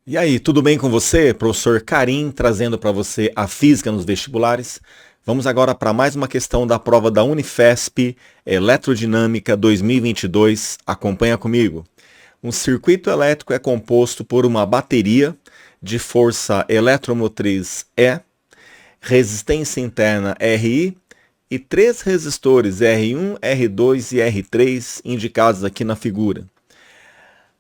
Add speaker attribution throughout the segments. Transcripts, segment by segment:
Speaker 1: E aí, tudo bem com você? Professor Karim trazendo para você a física nos vestibulares. Vamos agora para mais uma questão da prova da Unifesp, Eletrodinâmica 2022. Acompanha comigo. Um circuito elétrico é composto por uma bateria de força eletromotriz E, resistência interna RI e três resistores R1, R2 e R3 indicados aqui na figura.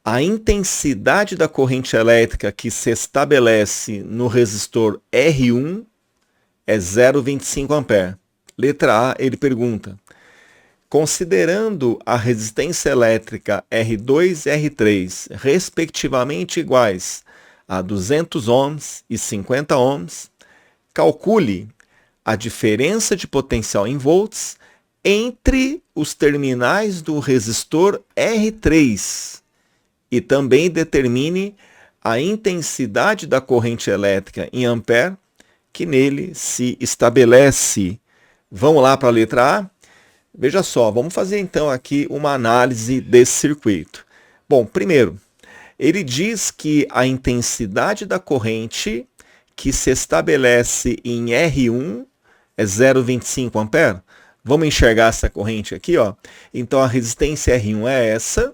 Speaker 1: A intensidade da corrente elétrica que se estabelece no resistor R1 é 0,25 A. Letra A, ele pergunta: considerando a resistência elétrica R2 e R3 respectivamente iguais a 200 ohms e 50 ohms, calcule a diferença de potencial em volts entre os terminais do resistor R3 e também determine a intensidade da corrente elétrica em ampere que nele se estabelece. Vamos lá para a letra A? Veja só, vamos fazer então aqui uma análise desse circuito. Bom, primeiro, ele diz que a intensidade da corrente que se estabelece em R1 é 0,25 ampere. Vamos enxergar essa corrente aqui, ó. Então a resistência R1 é essa.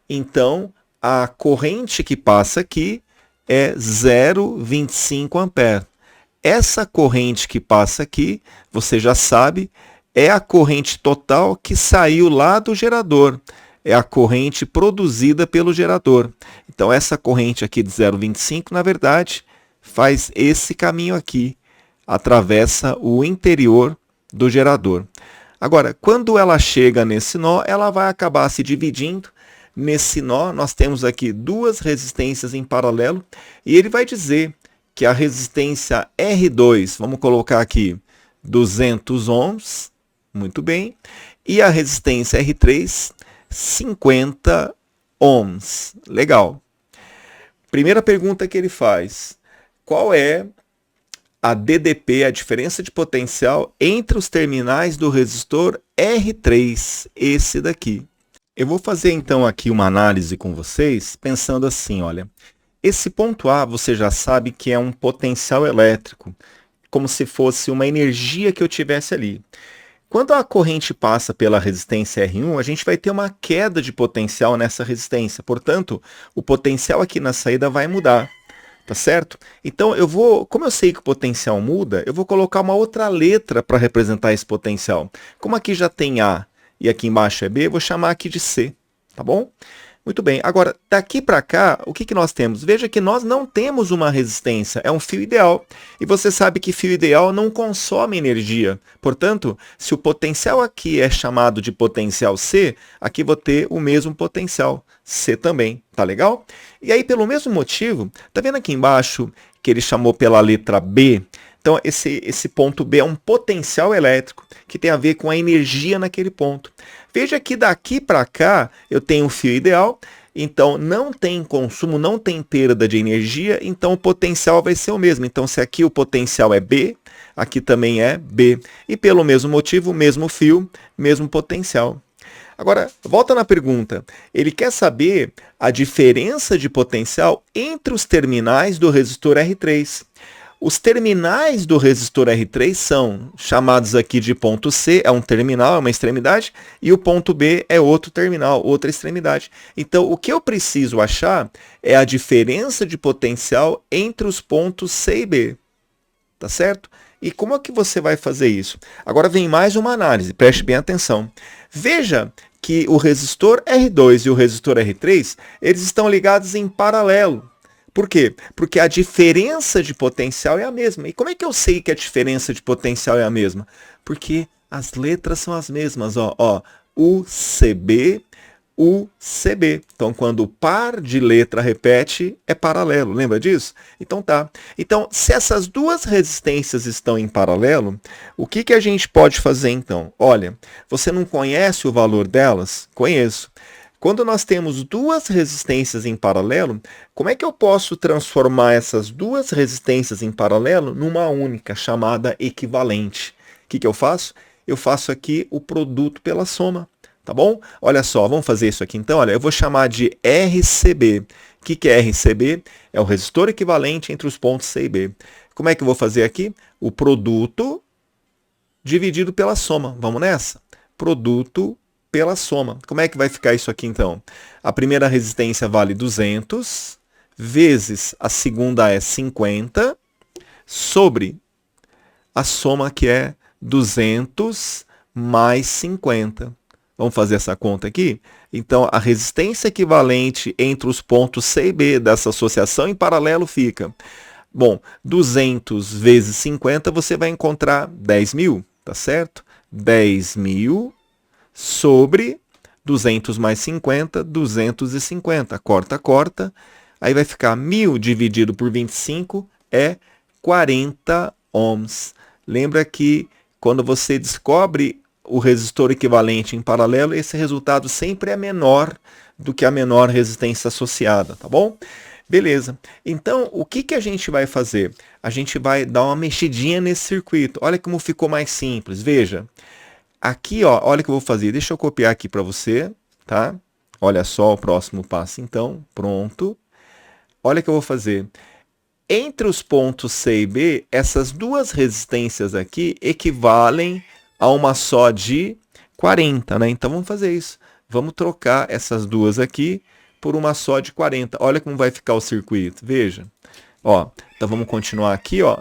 Speaker 1: Então a corrente que passa aqui é 0,25 ampere. Essa corrente que passa aqui, você já sabe, é a corrente total que saiu lá do gerador. É a corrente produzida pelo gerador. Então essa corrente aqui de 0,25, na verdade, faz esse caminho aqui, atravessa o interior do gerador. Agora, quando ela chega nesse nó, ela vai acabar se dividindo. Nesse nó, nós temos aqui duas resistências em paralelo e ele vai dizer que a resistência R2, vamos colocar aqui 200 ohms, muito bem, e a resistência R3, 50 ohms. Legal. Primeira pergunta que ele faz: qual é a DDP, a diferença de potencial entre os terminais do resistor R3, esse daqui? Eu vou fazer então aqui uma análise com vocês, pensando assim, olha, esse ponto A você já sabe que é um potencial elétrico, como se fosse uma energia que eu tivesse ali. Quando a corrente passa pela resistência R1, a gente vai ter uma queda de potencial nessa resistência, portanto, o potencial aqui na saída vai mudar, tá certo? Então como eu sei que o potencial muda, eu vou colocar uma outra letra para representar esse potencial. Como aqui já tem A, e aqui embaixo é B, eu vou chamar aqui de C, tá bom? Muito bem, agora daqui para cá, o que nós temos? Veja que nós não temos uma resistência, é um fio ideal. E você sabe que fio ideal não consome energia. Portanto, se o potencial aqui é chamado de potencial C, aqui vou ter o mesmo potencial, C também, tá legal? E aí, pelo mesmo motivo, tá vendo aqui embaixo que ele chamou pela letra B? Então, esse ponto B é um potencial elétrico que tem a ver com a energia naquele ponto. Veja que daqui para cá eu tenho um fio ideal, então não tem consumo, não tem perda de energia, então o potencial vai ser o mesmo. Então, se aqui o potencial é B, aqui também é B. E pelo mesmo motivo, mesmo fio, mesmo potencial. Agora, volta na pergunta. Ele quer saber a diferença de potencial entre os terminais do resistor R3. Os terminais do resistor R3 são chamados aqui de ponto C, é um terminal, é uma extremidade, e o ponto B é outro terminal, outra extremidade. Então, o que eu preciso achar é a diferença de potencial entre os pontos C e B, tá certo? E como é que você vai fazer isso? Agora vem mais uma análise, preste bem atenção. Veja que o resistor R2 e o resistor R3, eles estão ligados em paralelo. Por quê? Porque a diferença de potencial é a mesma. E como é que eu sei que a diferença de potencial é a mesma? Porque as letras são as mesmas, ó, UCB, UCB. Então, quando o par de letra repete, é paralelo. Lembra disso? Então tá. Então, se essas duas resistências estão em paralelo, o que a gente pode fazer então? Olha, você não conhece o valor delas? Conheço. Quando nós temos duas resistências em paralelo, como é que eu posso transformar essas duas resistências em paralelo numa única, chamada equivalente? O que eu faço? Eu faço aqui o produto pela soma, tá bom? Olha só, vamos fazer isso aqui então. Olha, eu vou chamar de RCB, O que é RCB? É o resistor equivalente entre os pontos C e B. Como é que eu vou fazer aqui? O produto dividido pela soma. Vamos nessa? Produto pela soma. Como é que vai ficar isso aqui, então? A primeira resistência vale 200, vezes a segunda é 50, sobre a soma que é 200 mais 50. Vamos fazer essa conta aqui? Então, a resistência equivalente entre os pontos C e B dessa associação em paralelo fica... Bom, 200 vezes 50, você vai encontrar 10.000, tá certo? 10.000 sobre 200 mais 50, 250. Corta, corta. Aí vai ficar 1.000 dividido por 25 é 40 ohms. Lembra que quando você descobre o resistor equivalente em paralelo, esse resultado sempre é menor do que a menor resistência associada, tá bom? Beleza. Então, o que a gente vai fazer? A gente vai dar uma mexidinha nesse circuito. Olha como ficou mais simples. Veja. Aqui, ó, olha o que eu vou fazer. Deixa eu copiar aqui para você, tá? Olha só o próximo passo, então. Pronto. Olha o que eu vou fazer. Entre os pontos C e B, essas duas resistências aqui equivalem a uma só de 40, né? Então, vamos fazer isso. Vamos trocar essas duas aqui por uma só de 40. Olha como vai ficar o circuito. Veja. Ó, então, vamos continuar aqui, ó.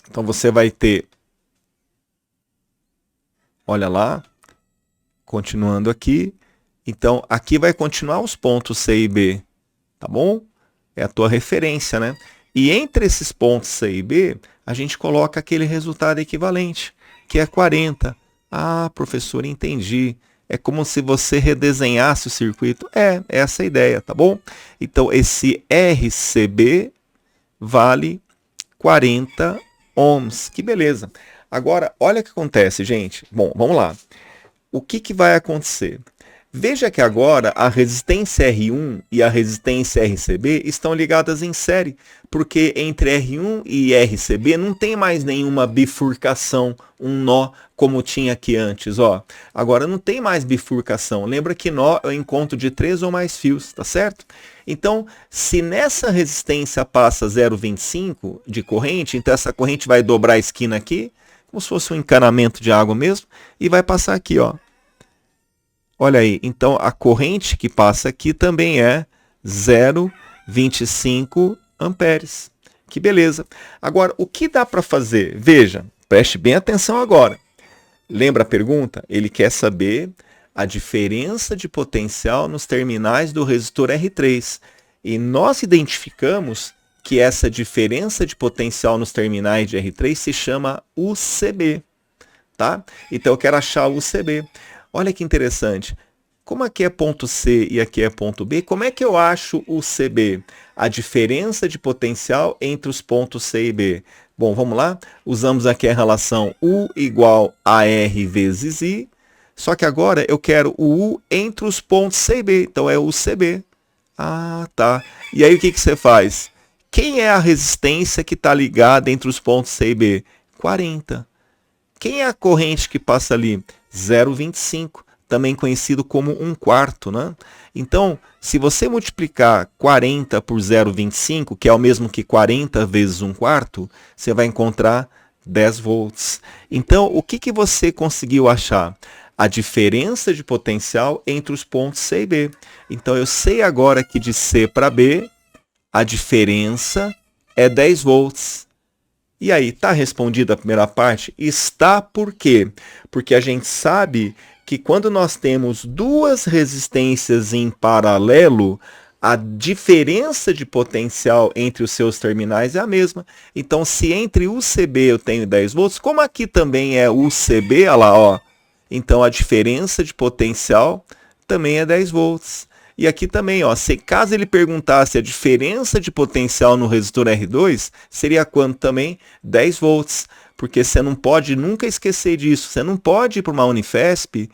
Speaker 1: Então, você vai ter... Olha lá. Continuando aqui. Então, aqui vai continuar os pontos C e B. Tá bom? É a tua referência, né? E entre esses pontos C e B, a gente coloca aquele resultado equivalente, que é 40. Ah, professor, entendi. É como se você redesenhasse o circuito. É essa a ideia, tá bom? Então, esse RCB vale 40 ohms. Que beleza. Agora, olha o que acontece, gente. Bom, vamos lá. O que vai acontecer? Veja que agora a resistência R1 e a resistência RCB estão ligadas em série, porque entre R1 e RCB não tem mais nenhuma bifurcação, um nó, como tinha aqui antes, ó. Agora não tem mais bifurcação. Lembra que nó é o encontro de 3 ou mais fios, tá certo? Então, se nessa resistência passa 0,25 de corrente, então essa corrente vai dobrar a esquina aqui, como se fosse um encanamento de água mesmo, e vai passar aqui, ó. Olha aí, então a corrente que passa aqui também é 0,25 amperes. Que beleza. Agora, o que dá para fazer? Veja, preste bem atenção agora. Lembra a pergunta? Ele quer saber a diferença de potencial nos terminais do resistor R3. E nós identificamos que essa diferença de potencial nos terminais de R3 se chama UCB. Tá? Então eu quero achar o UCB. Olha que interessante. Como aqui é ponto C e aqui é ponto B, como é que eu acho o CB? A diferença de potencial entre os pontos C e B. Bom, vamos lá? Usamos aqui a relação U igual a R vezes I. Só que agora eu quero o U entre os pontos C e B. Então é o CB. Ah, tá. E aí o que você faz? Quem é a resistência que está ligada entre os pontos C e B? 40. Quem é a corrente que passa ali? 0,25, também conhecido como 1/4, né? Então, se você multiplicar 40 por 0,25, que é o mesmo que 40 vezes 1/4, você vai encontrar 10 volts. Então, o que você conseguiu achar? A diferença de potencial entre os pontos C e B. Então, eu sei agora que de C para B, a diferença é 10 volts. E aí, está respondida a primeira parte? Está por quê? Porque a gente sabe que quando nós temos duas resistências em paralelo, a diferença de potencial entre os seus terminais é a mesma. Então, se entre UCB eu tenho 10 volts, como aqui também é UCB, olha lá, ó, então a diferença de potencial também é 10 volts. E aqui também, ó, se caso ele perguntasse a diferença de potencial no resistor R2, seria quanto também? 10 volts. Porque você não pode nunca esquecer disso. Você não pode ir para uma Unifesp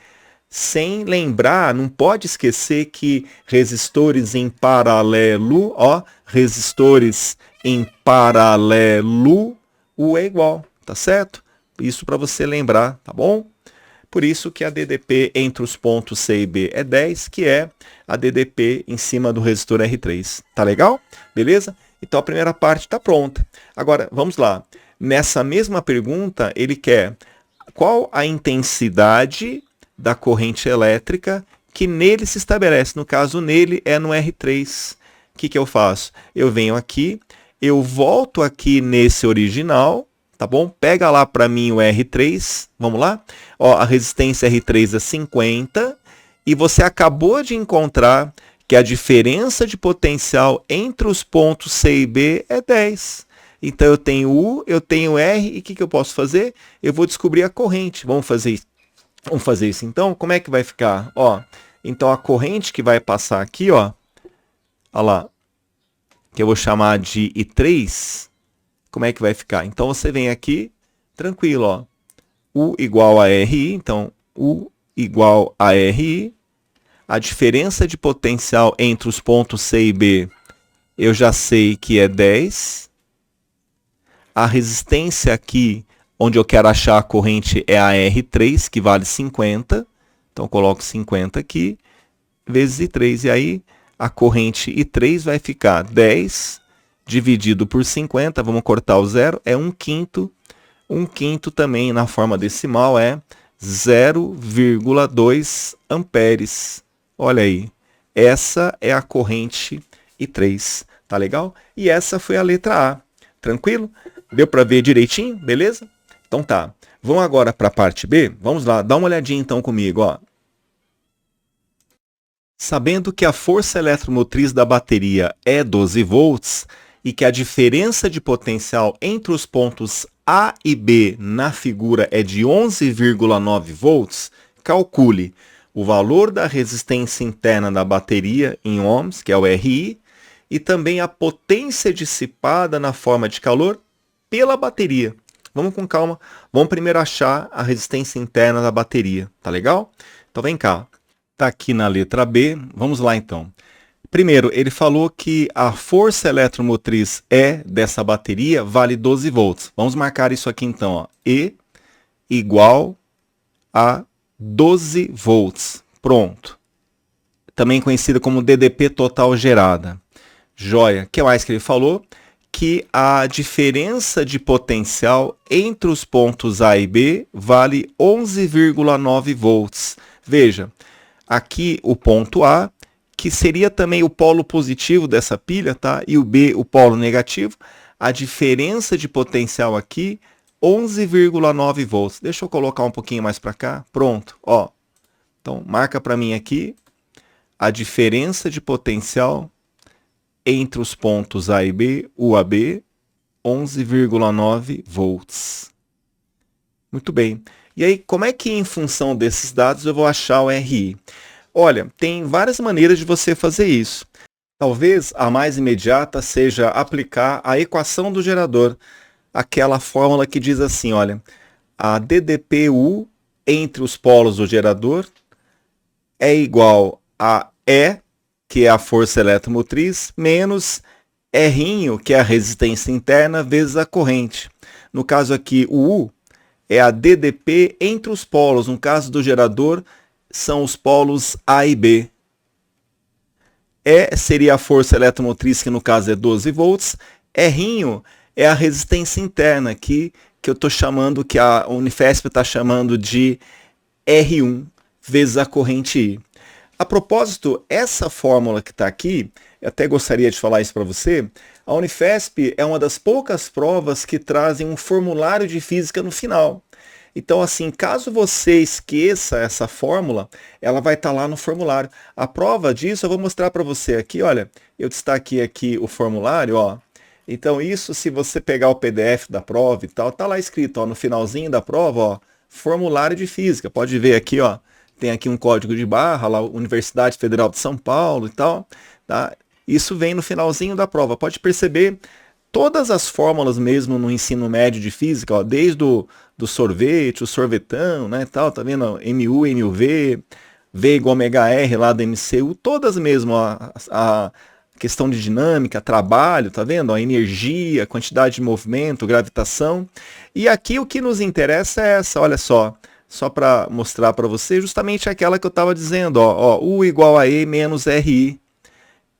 Speaker 1: sem lembrar, não pode esquecer que resistores em paralelo, ó, resistores em paralelo, U é igual, tá certo? Isso para você lembrar, tá bom? por isso que a DDP entre os pontos C e B é 10, que é a DDP em cima do resistor R3. Tá legal? Beleza? Então a primeira parte está pronta. Agora, vamos lá. Nessa mesma pergunta, ele quer qual a intensidade da corrente elétrica que nele se estabelece. No caso, nele é no R3. O que eu faço? Eu venho aqui, eu volto aqui nesse original, tá bom? Pega lá para mim o R3, vamos lá? Ó, a resistência R3 é 50 e você acabou de encontrar que a diferença de potencial entre os pontos C e B é 10. Então eu tenho U, eu tenho R, e o que eu posso fazer? Eu vou descobrir a corrente. Vamos fazer isso então? Como é que vai ficar? Ó, então a corrente que vai passar aqui, ó lá, que eu vou chamar de I3, como é que vai ficar? Então você vem aqui, tranquilo, ó, U igual a RI, então U igual a RI, a diferença de potencial entre os pontos C e B, eu já sei que é 10, a resistência aqui, onde eu quero achar a corrente, é a R3, que vale 50, então eu coloco 50 aqui, vezes I3, e aí a corrente I3 vai ficar 10 dividido por 50, vamos cortar o zero, é 1/5. 1/5 também na forma decimal é 0,2 amperes. Olha aí, essa é a corrente I3, tá legal? E essa foi a letra A, tranquilo? Deu para ver direitinho, beleza? Então tá, vamos agora para a parte B? Vamos lá, dá uma olhadinha então comigo, ó. Sabendo que a força eletromotriz da bateria é 12 volts e que a diferença de potencial entre os pontos A e B na figura é de 11,9 volts, calcule o valor da resistência interna da bateria em ohms, que é o RI, e também a potência dissipada na forma de calor pela bateria. Vamos com calma, vamos primeiro achar a resistência interna da bateria, tá legal? Então vem cá. Está aqui na letra B, vamos lá então. Primeiro, ele falou que a força eletromotriz E dessa bateria vale 12 volts. Vamos marcar isso aqui então, ó. E igual a 12 volts. Pronto. Também conhecida como DDP total gerada. Joia. O que mais que ele falou? Que a diferença de potencial entre os pontos A e B vale 11,9 volts. Veja, aqui o ponto A, que seria também o polo positivo dessa pilha, tá? E o B, o polo negativo. A diferença de potencial aqui, 11,9 volts. Deixa eu colocar um pouquinho mais para cá. Pronto, ó. Então, marca para mim aqui a diferença de potencial entre os pontos A e B, UAB, 11,9 volts. Muito bem. E aí, como é que em função desses dados eu vou achar o RI? Olha, tem várias maneiras de você fazer isso. Talvez a mais imediata seja aplicar a equação do gerador, aquela fórmula que diz assim, olha, a DDPU entre os polos do gerador é igual a E, que é a força eletromotriz, menos R', que é a resistência interna, vezes a corrente. No caso aqui, o U é a DDP entre os polos. No caso do gerador, são os polos A e B. E seria a força eletromotriz, que no caso é 12 volts. R' é a resistência interna, que eu estou chamando, que a Unifesp está chamando de R1, vezes a corrente I. A propósito, essa fórmula que está aqui, eu até gostaria de falar isso para você, a Unifesp é uma das poucas provas que trazem um formulário de física no final. Então, assim, caso você esqueça essa fórmula, ela vai estar lá no formulário. A prova disso eu vou mostrar para você aqui, olha, eu destaquei aqui o formulário, ó. Então, isso, se você pegar o PDF da prova e tal, tá lá escrito, ó, no finalzinho da prova, ó, formulário de física. Pode ver aqui, ó, tem aqui um código de barra, lá, Universidade Federal de São Paulo e tal, tá? Isso vem no finalzinho da prova. Pode perceber todas as fórmulas mesmo no ensino médio de física, ó, desde do sorvete, o sorvetão, né, tal, tá vendo? MU, MUV, V igual a MHR lá do MCU, todas mesmo, ó, a questão de dinâmica, trabalho, tá vendo? A energia, quantidade de movimento, gravitação. E aqui o que nos interessa é essa, olha só, só para mostrar para você, justamente aquela que eu estava dizendo, ó, U igual a E menos RI.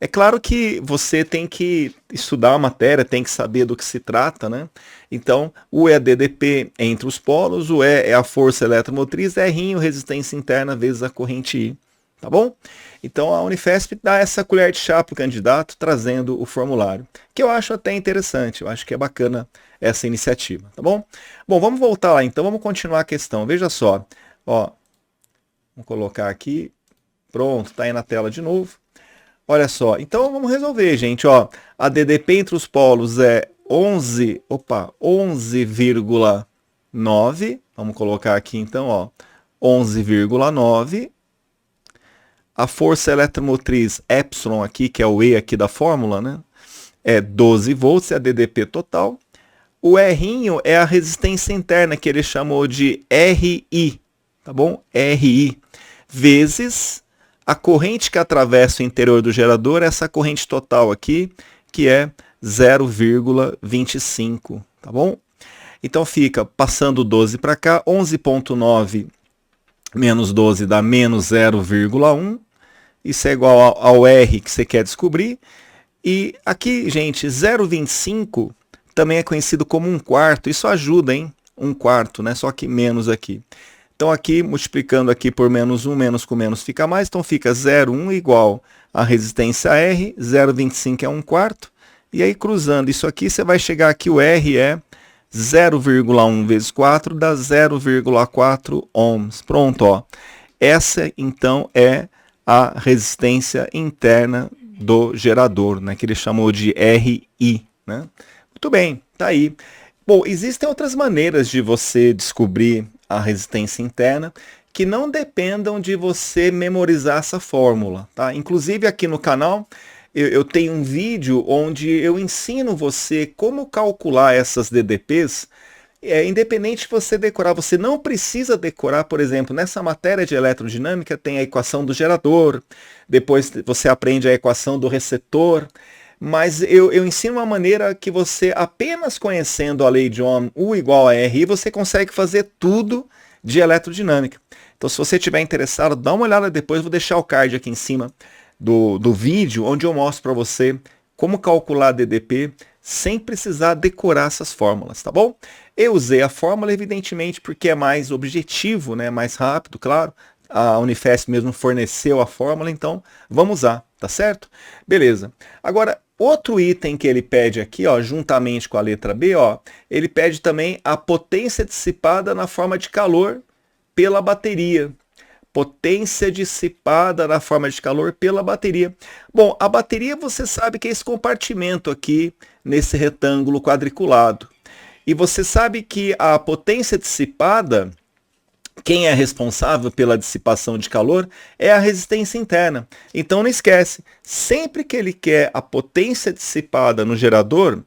Speaker 1: É claro que você tem que estudar a matéria, tem que saber do que se trata, né? Então, U é a DDP entre os polos, o E é a força eletromotriz, R resistência interna vezes a corrente I, tá bom? Então, a Unifesp dá essa colher de chá para o candidato, trazendo o formulário, que eu acho até interessante, eu acho que é bacana essa iniciativa, tá bom? Bom, vamos voltar lá, então, vamos continuar a questão. Veja só, ó, vamos colocar aqui, pronto, tá aí na tela de novo. Olha só, então vamos resolver, gente, ó. A DDP entre os polos é 11,9. Vamos colocar aqui então, ó, 11,9. A força eletromotriz Epsilon aqui, que é o E aqui da fórmula, né? É 12 volts, é a DDP total. O R é a resistência interna, que ele chamou de RI, tá bom? RI, vezes a corrente que atravessa o interior do gerador, essa corrente total aqui, que é 0,25, tá bom? Então fica, passando 12 para cá, 11,9 menos 12 dá menos 0,1. Isso é igual ao R que você quer descobrir. E aqui, gente, 0,25 também é conhecido como 1/4. Isso ajuda, hein? 1/4, né? Só que menos aqui. Então aqui, multiplicando aqui por menos 1, menos com menos fica mais. Então fica 0,1 igual a resistência R. 0,25 é 1/4. E aí, cruzando isso aqui, você vai chegar aqui, o R é 0,1 vezes 4 dá 0,4 ohms. Pronto, ó. Essa, então, é a resistência interna do gerador, né, que ele chamou de RI, né? Muito bem, tá aí. Bom, existem outras maneiras de você descobrir a resistência interna que não dependam de você memorizar essa fórmula, tá? Inclusive aqui no canal eu tenho um vídeo onde eu ensino você como calcular essas DDPs. Independente de você decorar, você não precisa decorar, por exemplo, nessa matéria de eletrodinâmica tem a equação do gerador, depois você aprende a equação do receptor, mas eu ensino uma maneira que você, apenas conhecendo a lei de Ohm, U igual a RI, você consegue fazer tudo de eletrodinâmica. Então, se você estiver interessado, dá uma olhada depois, vou deixar o card aqui em cima do vídeo, onde eu mostro para você como calcular DDP sem precisar decorar essas fórmulas, tá bom? Eu usei a fórmula, evidentemente, porque é mais objetivo, né? Mais rápido, claro. A Unifesp mesmo forneceu a fórmula, então vamos usar, tá certo? Beleza. Agora, outro item que ele pede aqui, ó, juntamente com a letra B, ó, ele pede também a potência dissipada na forma de calor pela bateria. Potência dissipada na forma de calor pela bateria. Bom, a bateria você sabe que é esse compartimento aqui nesse retângulo quadriculado. E você sabe que a potência dissipada, quem é responsável pela dissipação de calor é a resistência interna. Então não esquece, sempre que ele quer a potência dissipada no gerador,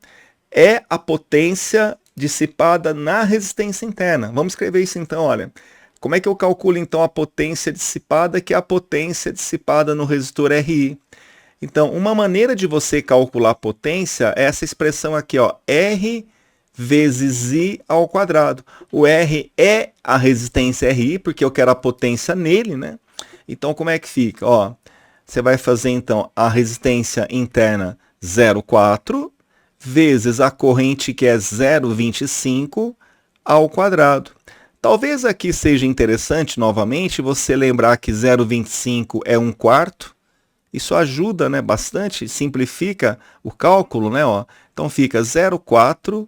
Speaker 1: é a potência dissipada na resistência interna. Vamos escrever isso então, olha. Como é que eu calculo então a potência dissipada, que é a potência dissipada no resistor RI? Então, uma maneira de você calcular a potência é essa expressão aqui, ó, R vezes I ao quadrado. O R é a resistência RI, porque eu quero a potência nele, né? Então, como é que fica? Ó, você vai fazer então a resistência interna 0,4 vezes a corrente, que é 0,25 ao quadrado. Talvez aqui seja interessante, novamente, você lembrar que 0,25 é 1/4. Isso ajuda, né, bastante, simplifica o cálculo, né? Ó. Então fica 0,4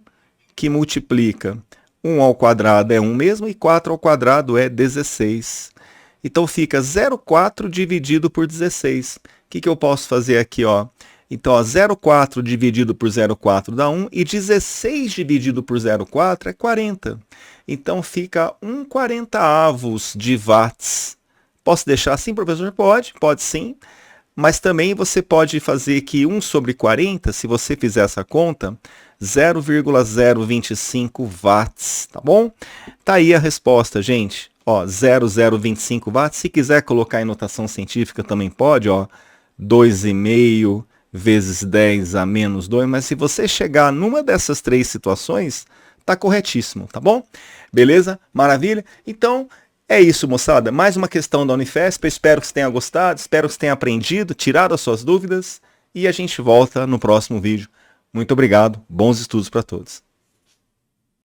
Speaker 1: que multiplica 1 ao quadrado é 1 mesmo e 4 ao quadrado é 16. Então fica 0,4 dividido por 16. O que eu posso fazer aqui? Ó? Então, 0,4 dividido por 0,4 dá 1 e 16 dividido por 0,4 é 40. Então, fica 1/40 de watts. Posso deixar assim, professor? Pode sim. Mas também você pode fazer que 1 sobre 40, se você fizer essa conta, 0,025 watts, tá bom? Tá aí a resposta, gente. Ó, 0,025 watts. Se quiser colocar em notação científica também pode, ó, 2,5 vezes 10 a menos 2, mas se você chegar numa dessas três situações, tá corretíssimo, tá bom? Beleza? Maravilha? Então, É isso, moçada. Mais uma questão da Unifesp. Eu espero que você tenha gostado, espero que você tenha aprendido, tirado as suas dúvidas. E a gente volta no próximo vídeo. Muito obrigado. Bons estudos para todos.